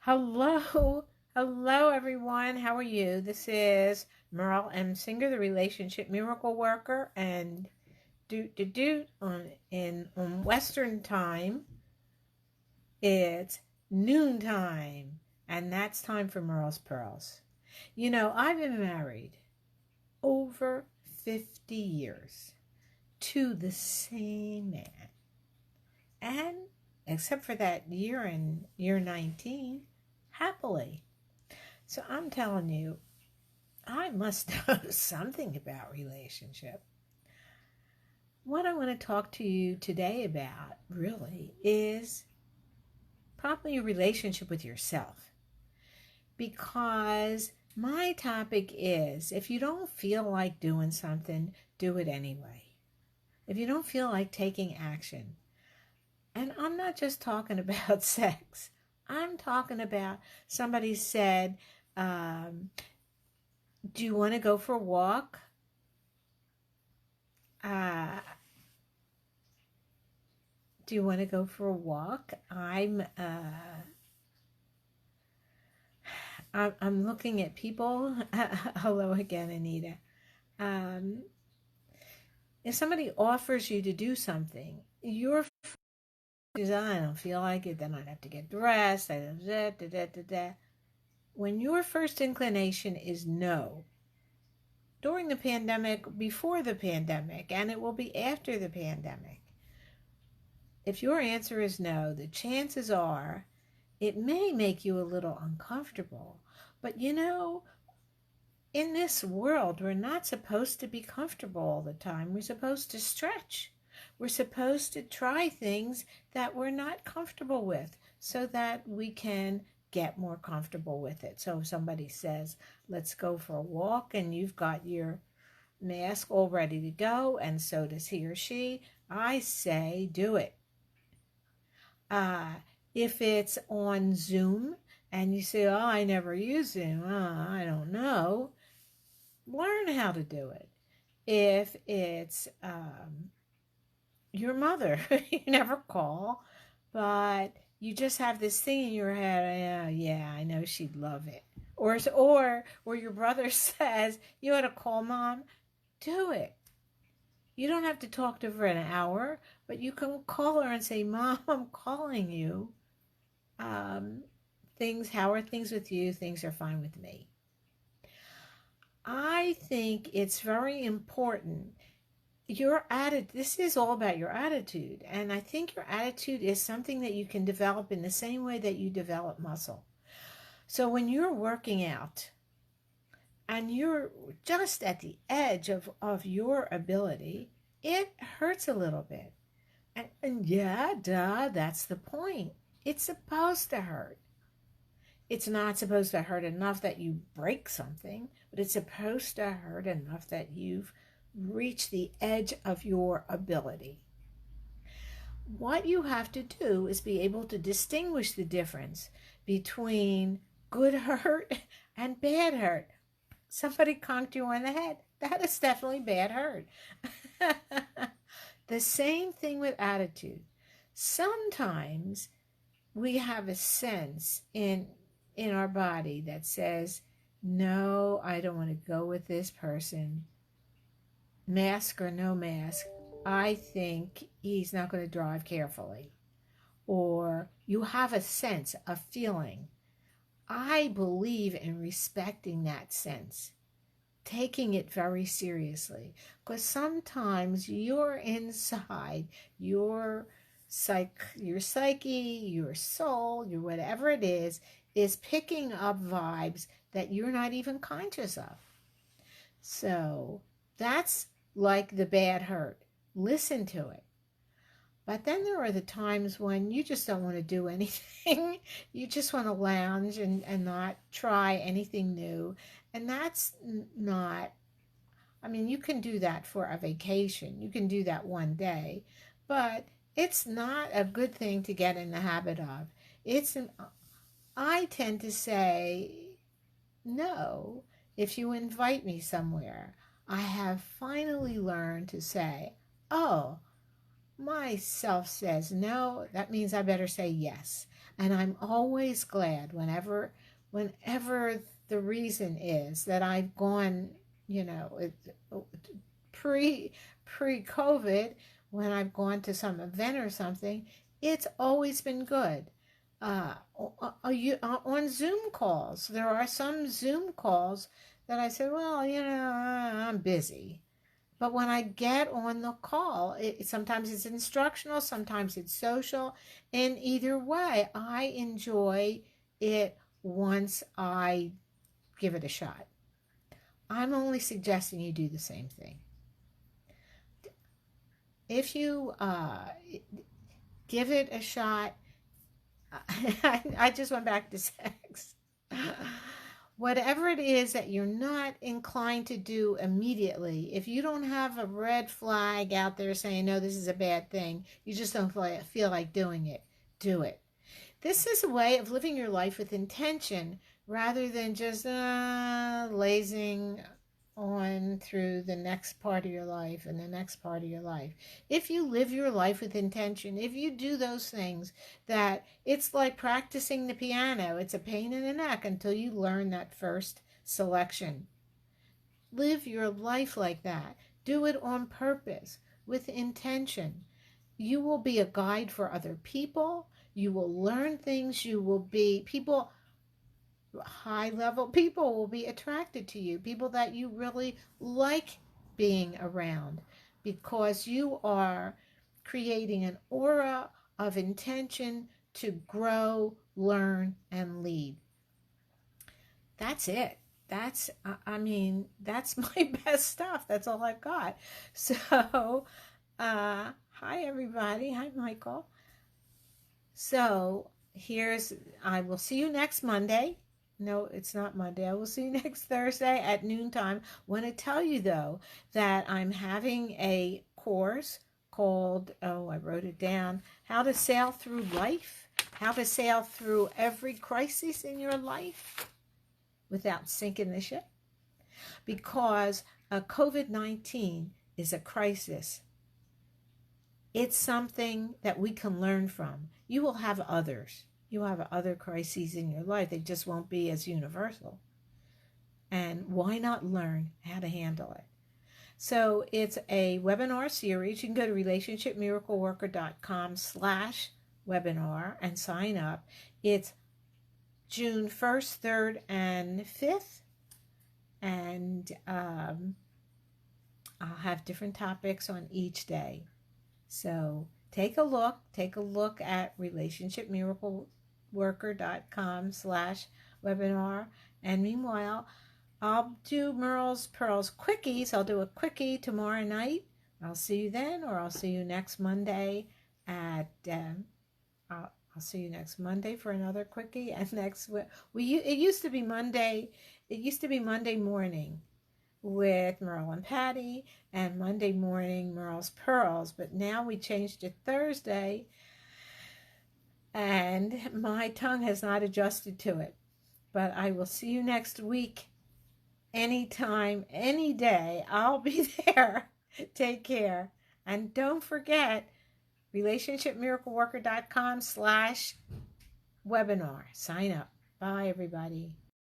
Hello, hello everyone. How are you? This is Merle M. Singer, the relationship miracle worker, and on Western time, it's noon time, and that's time for Merle's Pearls. You know, I've been married over 50 years to the same man, and except for that year in year 19, happily. So I'm telling you, I must know something about relationship. What I want to talk to you today about really is probably your relationship with yourself. Because my topic is if you don't feel like doing something, do it anyway. If you don't feel like taking action, and I'm not just talking about sex, I'm talking about somebody said, do you want to go for a walk? Uh, do you want to go for a walk? I'm looking at people. Hello again, Anita. Um, if somebody offers you to do something, your is I don't feel like it. Then I'd have to get dressed. When your first inclination is no, during the pandemic, before the pandemic, and it will be after the pandemic. If your answer is no, the chances are it may make you a little uncomfortable. But you know, in this world, we're not supposed to be comfortable all the time. We're supposed to stretch. We're supposed to try things that we're not comfortable with so that we can get more comfortable with it. So if somebody says, let's go for a walk, and you've got your mask all ready to go, and so does he or she, I say do it. If it's on Zoom and you say, oh, I never use Zoom, I don't know, learn how to do it. If it's your mother, you never call, but you just have this thing in your head, yeah, I know she'd love it. Or your brother says, you ought to call mom, do it. You don't have to talk to her for an hour, but you can call her and say, Mom, I'm calling you. How are things with you? Things are fine with me. I think it's very important. This is all about your attitude. And I think your attitude is something that you can develop in the same way that you develop muscle. So when you're working out and you're just at the edge of your ability, it hurts a little bit. And yeah, that's the point. It's supposed to hurt. It's not supposed to hurt enough that you break something, but it's supposed to hurt enough that you've reached the edge of your ability. What you have to do is be able to distinguish the difference between good hurt and bad hurt. Somebody conked you on the head. That is definitely bad hurt. The same thing with attitude. Sometimes we have a sense in our body that says, no, I don't want to go with this person. Mask or no mask, I think he's not going to drive carefully. Or you have a sense, a feeling. I believe in respecting that sense, taking it very seriously, because sometimes you're inside, your psyche, your soul, your whatever it is picking up vibes that you're not even conscious of. So that's like the bad hurt. Listen to it. But then there are the times when you just don't want to do anything. You just want to lounge and not try anything new. And that's not, I mean, you can do that for a vacation. You can do that one day. But it's not a good thing to get in the habit of. I tend to say, no, if you invite me somewhere, I have finally learned to say, oh, myself says no, that means I better say yes. And I'm always glad whenever the reason is that I've gone, you know, pre pre-COVID, when I've gone to some event or something, it's always been good. On Zoom calls, there are some Zoom calls that I said, well, I'm busy. But when I get on the call, sometimes it's instructional, sometimes it's social. And either way, I enjoy it once I give it a shot. I'm only suggesting you do the same thing. If you give it a shot, I just went back to sex. Whatever it is that you're not inclined to do immediately, if you don't have a red flag out there saying, no, this is a bad thing, you just don't feel like doing it, do it. This is a way of living your life with intention rather than just lazing on through the next part of your life and the next part of your life. If you live your life with intention, if you do those things, that it's like practicing the piano. It's a pain in the neck until you learn that first selection. Live your life like that. Do it on purpose, with intention. You will be a guide for other people. You will learn things. You will be people, high level people will be attracted to you, people that you really like being around, because you are creating an aura of intention to grow, learn, and lead. That's it. That's my best stuff. That's all I've got. So, hi everybody. Hi Michael. So, I will see you next Monday. No, it's not Monday. I will see you next Thursday at noontime. I want to tell you, though, that I'm having a course called, I wrote it down, How to Sail Through Life, how to sail through every crisis in your life without sinking the ship. Because COVID-19 is a crisis. It's something that we can learn from. You will have others. You have other crises in your life. They just won't be as universal. And why not learn how to handle it? So it's a webinar series. You can go to relationshipmiracleworker.com/webinar and sign up. It's June 1st, 3rd, and 5th. And I'll have different topics on each day. So take a look at relationshipmiracleworker.com/webinar. And meanwhile, I'll do Merle's Pearls quickies. I'll do a quickie tomorrow night. I'll see you then, or I'll see you next Monday at I'll see you next Monday for another quickie. And it used to be Monday. It used to be Monday morning with Merle and Patty, and Monday morning Merle's Pearls, but now we changed it Thursday, and my tongue has not adjusted to it. But I will see you next week, anytime, any day. I'll be there. Take care, and don't forget relationshipmiracleworker.com/webinar. Sign up. Bye, everybody.